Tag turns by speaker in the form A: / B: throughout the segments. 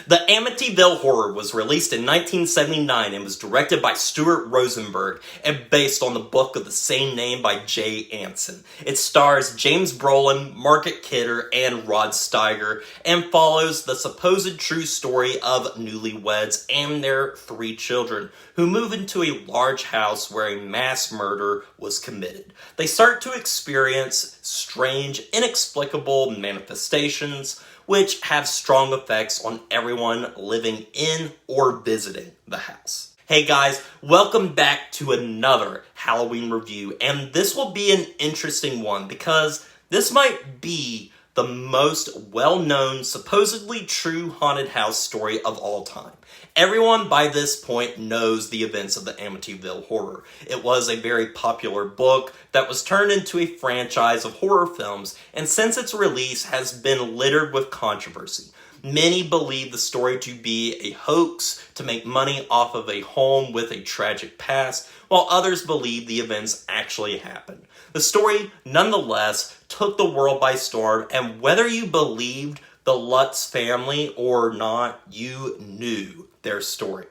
A: The Amityville Horror was released in 1979 and was directed by Stuart Rosenberg and based on the book of the same name by Jay Anson. It stars James Brolin, Margaret Kidder, and Rod Steiger and follows the supposed true story of newlyweds and their 3 children who move into a large house where a mass murder was committed. They start to experience strange, inexplicable manifestations which have strong effects on everyone living in or visiting the house. Hey guys, welcome back to another Halloween review, and this will be an interesting one because this might be the most well-known, supposedly true haunted house story of all time. Everyone by this point knows the events of the Amityville Horror. It was a very popular book that was turned into a franchise of horror films, and since its release has been littered with controversy. Many believe the story to be a hoax to make money off of a home with a tragic past, while others believe the events actually happened. The story, nonetheless, took the world by storm, and whether you believed the Lutz family or not, you knew their story.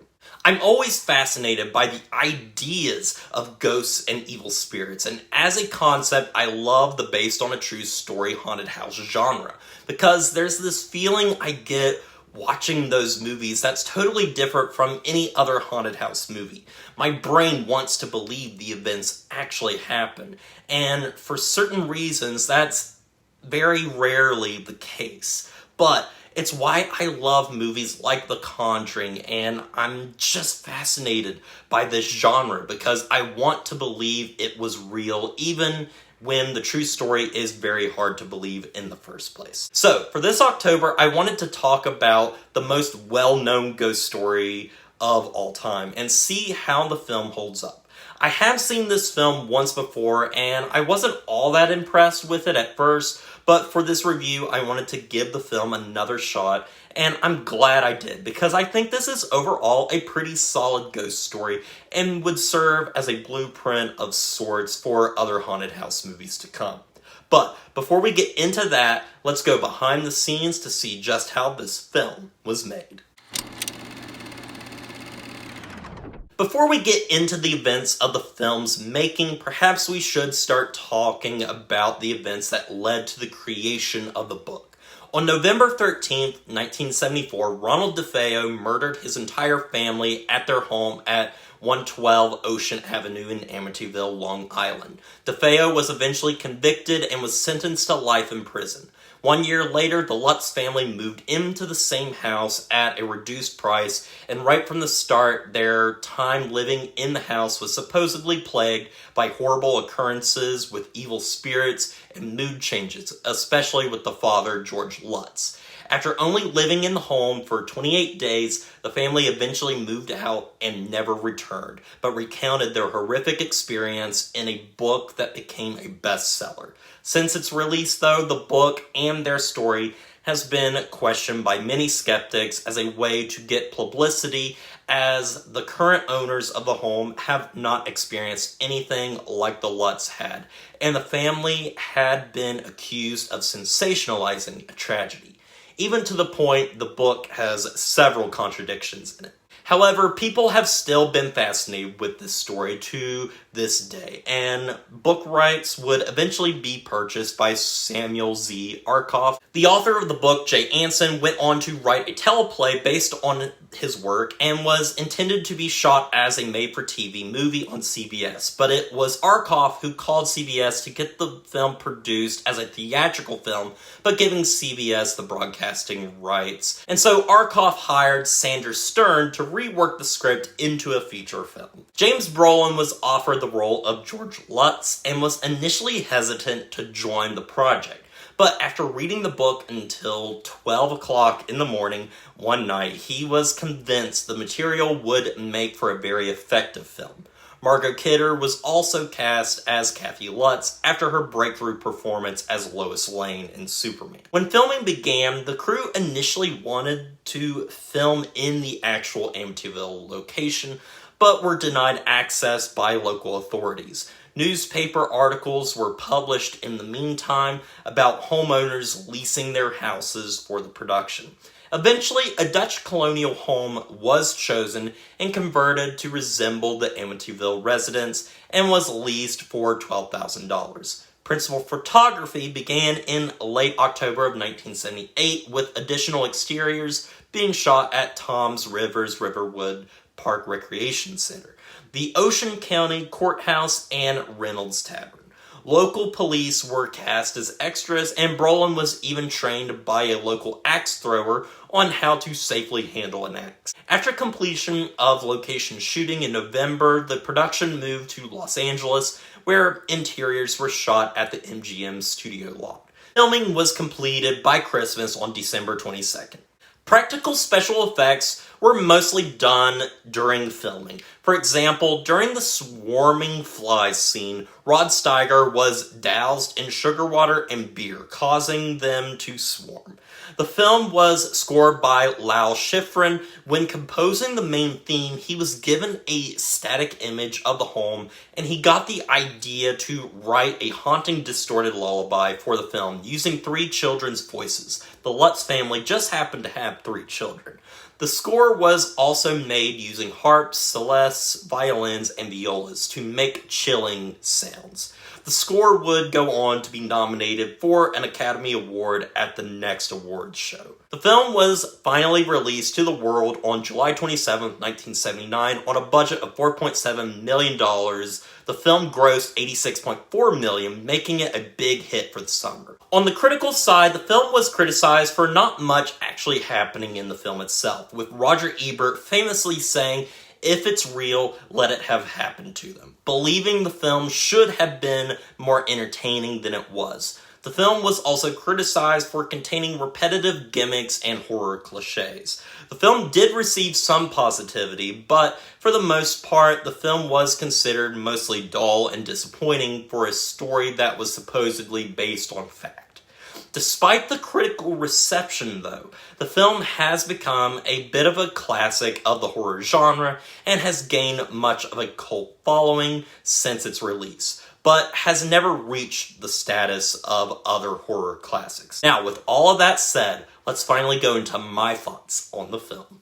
A: I'm always fascinated by the ideas of ghosts and evil spirits, and as a concept, I love the based on a true story haunted house genre, because there's this feeling I get watching those movies that's totally different from any other haunted house movie. My brain wants to believe the events actually happened, and for certain reasons, that's very rarely the case. But it's why I love movies like The Conjuring, and I'm just fascinated by this genre because I want to believe it was real, even when the true story is very hard to believe in the first place. So, for this October, I wanted to talk about the most well-known ghost story of all time and see how the film holds up. I have seen this film once before, and I wasn't all that impressed with it at first, but for this review, I wanted to give the film another shot, and I'm glad I did, because I think this is overall a pretty solid ghost story, and would serve as a blueprint of sorts for other haunted house movies to come. But before we get into that, let's go behind the scenes to see just how this film was made. Before we get into the events of the film's making, perhaps we should start talking about the events that led to the creation of the book. On November 13th, 1974, Ronald DeFeo murdered his entire family at their home at 112 Ocean Avenue in Amityville, Long Island. DeFeo was eventually convicted and was sentenced to life in prison. 1 year later, the Lutz family moved into the same house at a reduced price, and right from the start, their time living in the house was supposedly plagued by horrible occurrences with evil spirits and mood changes, especially with the father, George Lutz. After only living in the home for 28 days, the family eventually moved out and never returned, but recounted their horrific experience in a book that became a bestseller. Since its release, though, the book and their story has been questioned by many skeptics as a way to get publicity, as the current owners of the home have not experienced anything like the Lutz had, and the family had been accused of sensationalizing a tragedy. Even to the point the book has several contradictions in it. However, people have still been fascinated with this story to this day, and book rights would eventually be purchased by Samuel Z. Arkoff. The author of the book, Jay Anson, went on to write a teleplay based on his work and was intended to be shot as a made-for-TV movie on CBS, but it was Arkoff who called CBS to get the film produced as a theatrical film, but giving CBS the broadcasting rights. And so Arkoff hired Sandra Stern to rework the script into a feature film. James Brolin was offered the role of George Lutz and was initially hesitant to join the project. But after reading the book until 12 o'clock in the morning one night, he was convinced the material would make for a very effective film. Margaret Kidder was also cast as Kathy Lutz after her breakthrough performance as Lois Lane in Superman. When filming began, the crew initially wanted to film in the actual Amityville location, but were denied access by local authorities. Newspaper articles were published in the meantime about homeowners leasing their houses for the production. Eventually, a Dutch colonial home was chosen and converted to resemble the Amityville residence and was leased for $12,000. Principal photography began in late October of 1978, with additional exteriors being shot at Toms River's Riverwood Park Recreation Center, the Ocean County Courthouse, and Reynolds Tavern. Local police were cast as extras, and Brolin was even trained by a local axe thrower on how to safely handle an axe. After completion of location shooting in November, the production moved to Los Angeles, where interiors were shot at the MGM studio lot. Filming was completed by Christmas on December 22nd. Practical special effects were mostly done during filming. For example, during the swarming flies scene, Rod Steiger was doused in sugar water and beer, causing them to swarm. The film was scored by Lal Schifrin. When composing the main theme, he was given a static image of the home, and he got the idea to write a haunting, distorted lullaby for the film, using 3 children's voices. The Lutz family just happened to have 3 children. The score was also made using harps, celestes, violins, and violas to make chilling sounds. The score would go on to be nominated for an Academy Award at the next awards show. The film was finally released to the world on July 27, 1979, on a budget of $4.7 million. The film grossed $86.4 million, making it a big hit for the summer. On the critical side, the film was criticized for not much actually happening in the film itself, with Roger Ebert famously saying, "If it's real, let it have happened to them," believing the film should have been more entertaining than it was. The film was also criticized for containing repetitive gimmicks and horror cliches. The film did receive some positivity, but for the most part, the film was considered mostly dull and disappointing for a story that was supposedly based on fact. Despite the critical reception, though, the film has become a bit of a classic of the horror genre and has gained much of a cult following since its release, but has never reached the status of other horror classics. Now, with all of that said, let's finally go into my thoughts on the film.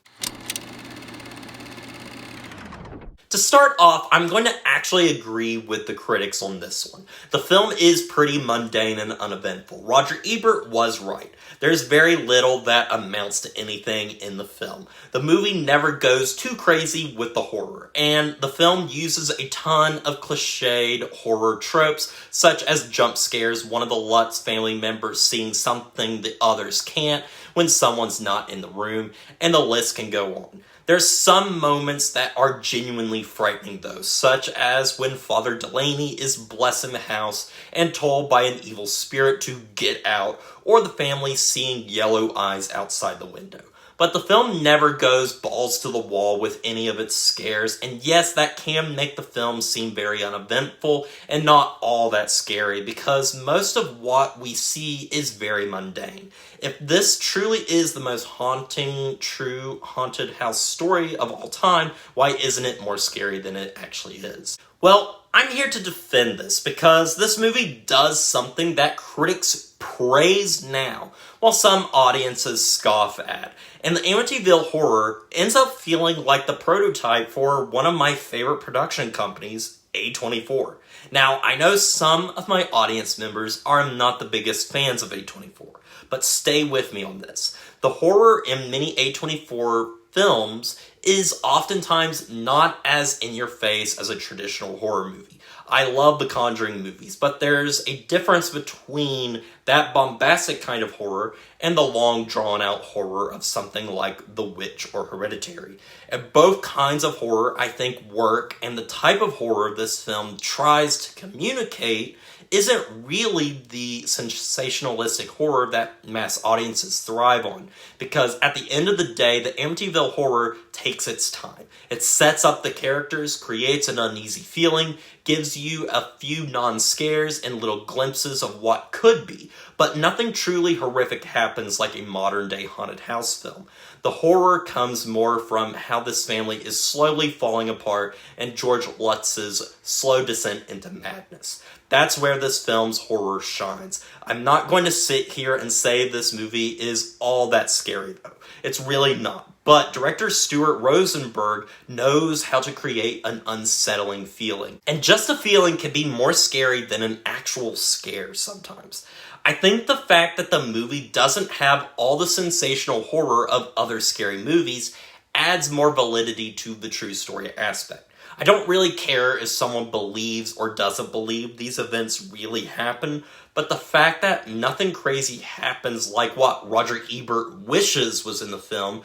A: To start off, I'm going to actually agree with the critics on this one. The film is pretty mundane and uneventful. Roger Ebert was right. There's very little that amounts to anything in the film. The movie never goes too crazy with the horror, and the film uses a ton of cliched horror tropes, such as jump scares, one of the Lutz family members seeing something the others can't when someone's not in the room, and the list can go on. There's some moments that are genuinely frightening though, such as when Father Delaney is blessing the house and told by an evil spirit to get out, or the family seeing yellow eyes outside the window. But the film never goes balls to the wall with any of its scares, and yes, that can make the film seem very uneventful and not all that scary, because most of what we see is very mundane. If this truly is the most haunting, true haunted house story of all time, why isn't it more scary than it actually is? Well, I'm here to defend this, because this movie does something that critics praise now, while some audiences scoff at. And the Amityville Horror ends up feeling like the prototype for one of my favorite production companies, A24. Now, I know some of my audience members are not the biggest fans of A24, but stay with me on this. The horror in many A24 films is oftentimes not as in-your-face as a traditional horror movie. I love the Conjuring movies, but there's a difference between that bombastic kind of horror and the long, drawn-out horror of something like The Witch or Hereditary. And both kinds of horror, I think, work, and the type of horror this film tries to communicate isn't really the sensationalistic horror that mass audiences thrive on. Because at the end of the day, the Amityville Horror takes its time. It sets up the characters, creates an uneasy feeling, gives you a few non-scares and little glimpses of what could be, but nothing truly horrific happens like a modern-day haunted house film. The horror comes more from how this family is slowly falling apart and George Lutz's slow descent into madness. That's where this film's horror shines. I'm not going to sit here and say this movie is all that scary, though. It's really not. But director Stuart Rosenberg knows how to create an unsettling feeling. And just a feeling can be more scary than an actual scare sometimes. I think the fact that the movie doesn't have all the sensational horror of other scary movies adds more validity to the true story aspect. I don't really care if someone believes or doesn't believe these events really happen, but the fact that nothing crazy happens like what Roger Ebert wishes was in the film,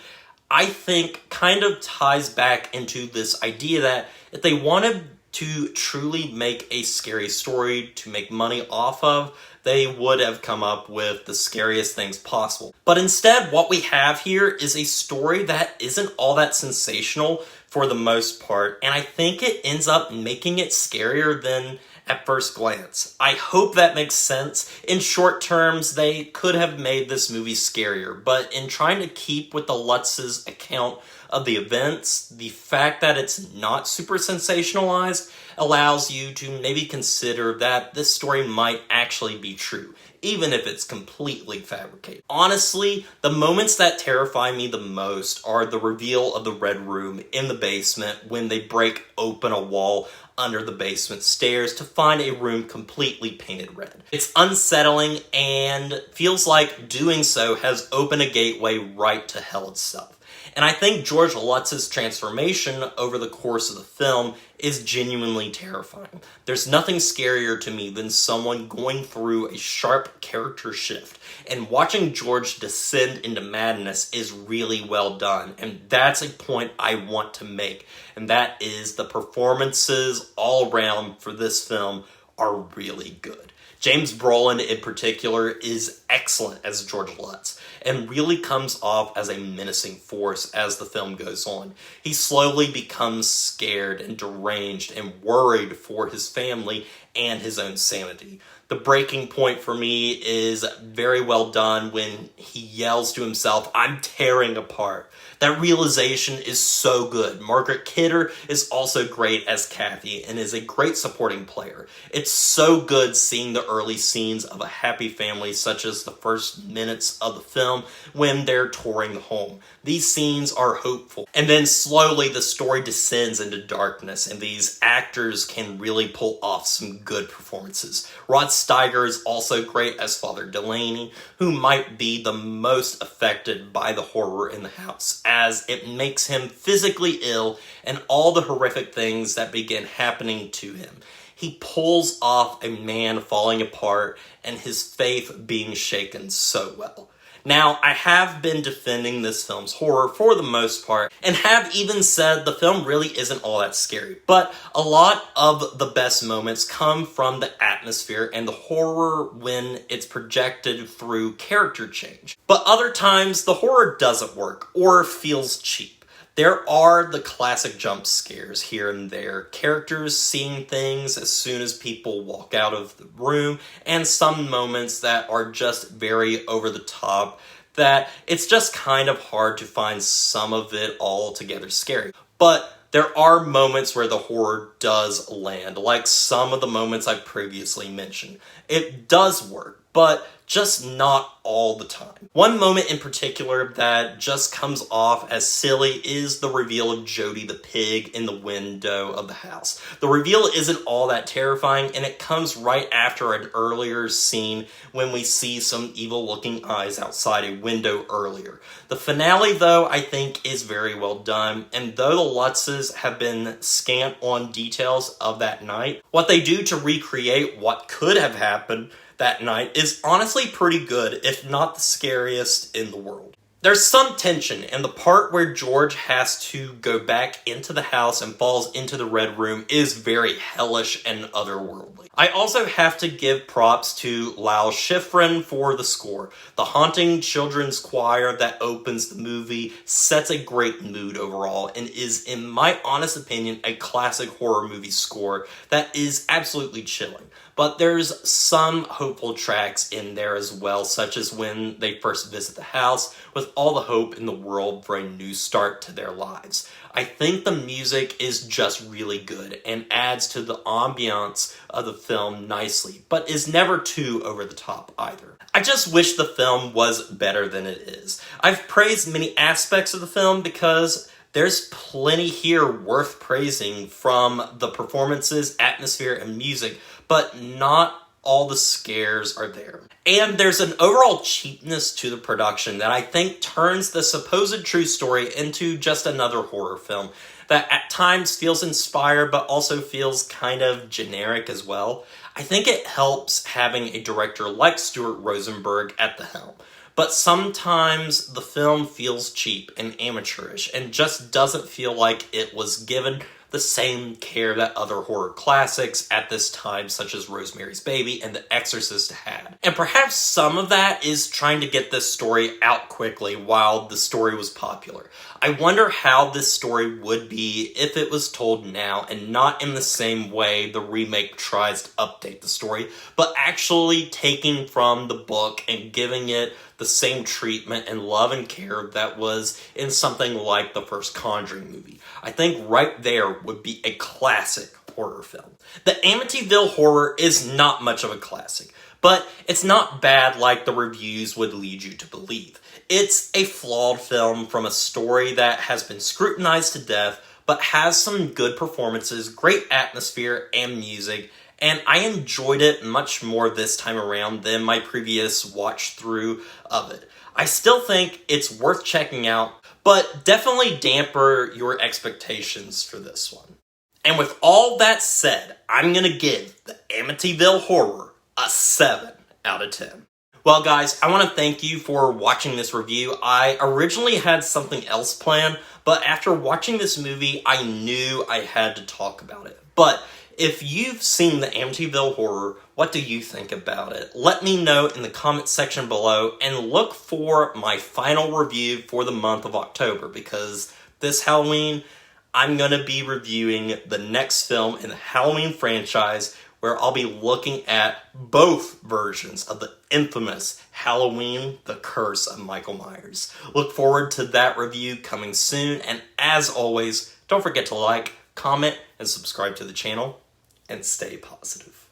A: I think kind of ties back into this idea that if they wanted to truly make a scary story to make money off of, they would have come up with the scariest things possible. But instead, what we have here is a story that isn't all that sensational for the most part, and I think it ends up making it scarier than at first glance. I hope that makes sense. In short terms, they could have made this movie scarier, but in trying to keep with the Lutz's account of the events, the fact that it's not super sensationalized allows you to maybe consider that this story might actually be true, even if it's completely fabricated. Honestly, the moments that terrify me the most are the reveal of the red room in the basement when they break open a wall under the basement stairs to find a room completely painted red. It's unsettling and feels like doing so has opened a gateway right to hell itself. And I think George Lutz's transformation over the course of the film is genuinely terrifying. There's nothing scarier to me than someone going through a sharp character shift, and watching George descend into madness is really well done, and that's a point I want to make, and that is the performances all around for this film are really good. James Brolin in particular is excellent as George Lutz and really comes off as a menacing force as the film goes on. He slowly becomes scared and deranged and worried for his family and his own sanity. The breaking point for me is very well done when he yells to himself, "I'm tearing apart." That realization is so good. Margaret Kidder is also great as Kathy and is a great supporting player. It's so good seeing the early scenes of a happy family, such as the first minutes of the film when they're touring the home. These scenes are hopeful. And then slowly the story descends into darkness and these actors can really pull off some good performances. Rod Steiger is also great as Father Delaney, who might be the most affected by the horror in the house, as it makes him physically ill and all the horrific things that begin happening to him. He pulls off a man falling apart and his faith being shaken so well. Now, I have been defending this film's horror for the most part, and have even said the film really isn't all that scary, but a lot of the best moments come from the atmosphere and the horror when it's projected through character change. But other times, the horror doesn't work, or feels cheap. There are the classic jump scares here and there, characters seeing things as soon as people walk out of the room, and some moments that are just very over the top, that it's just kind of hard to find some of it all together scary. But there are moments where the horror does land, like some of the moments I previously mentioned. It does work, but just not all the time. One moment in particular that just comes off as silly is the reveal of Jody the pig in the window of the house. The reveal isn't all that terrifying, and it comes right after an earlier scene when we see some evil-looking eyes outside a window earlier. The finale, though, I think is very well done, and though the Lutzes have been scant on details of that night, what they do to recreate what could have happened that night is honestly pretty good, if not the scariest in the world. There's some tension, and the part where George has to go back into the house and falls into the Red Room is very hellish and otherworldly. I also have to give props to Lal Schifrin for the score. The haunting children's choir that opens the movie sets a great mood overall and is, in my honest opinion, a classic horror movie score that is absolutely chilling. But there's some hopeful tracks in there as well, such as when they first visit the house with all the hope in the world for a new start to their lives. I think the music is just really good and adds to the ambiance of the film nicely, but is never too over the top either. I just wish the film was better than it is. I've praised many aspects of the film because there's plenty here worth praising, from the performances, atmosphere, and music, but not all the scares are there. And there's an overall cheapness to the production that I think turns the supposed true story into just another horror film that at times feels inspired but also feels kind of generic as well. I think it helps having a director like Stuart Rosenberg at the helm. But sometimes the film feels cheap and amateurish and just doesn't feel like it was given the same care that other horror classics at this time, such as Rosemary's Baby and The Exorcist, had. And perhaps some of that is trying to get this story out quickly while the story was popular. I wonder how this story would be if it was told now and not in the same way the remake tries to update the story, but actually taking from the book and giving it the same treatment and love and care that was in something like the first Conjuring movie. I think right there would be a classic horror film. The Amityville Horror is not much of a classic, but it's not bad like the reviews would lead you to believe. It's a flawed film from a story that has been scrutinized to death, but has some good performances, great atmosphere, and music, and I enjoyed it much more this time around than my previous watch through of it. I still think it's worth checking out, but definitely damper your expectations for this one. And with all that said, I'm going to give the Amityville Horror a 7 out of 10. Well guys, I want to thank you for watching this review. I originally had something else planned, but after watching this movie, I knew I had to talk about it. But if you've seen the Amityville Horror, what do you think about it? Let me know in the comment section below, and look for my final review for the month of October, because this Halloween, I'm going to be reviewing the next film in the Halloween franchise, where I'll be looking at both versions of the infamous Halloween, The Curse of Michael Myers. Look forward to that review coming soon, and as always, don't forget to like, comment, and subscribe to the channel, and stay positive.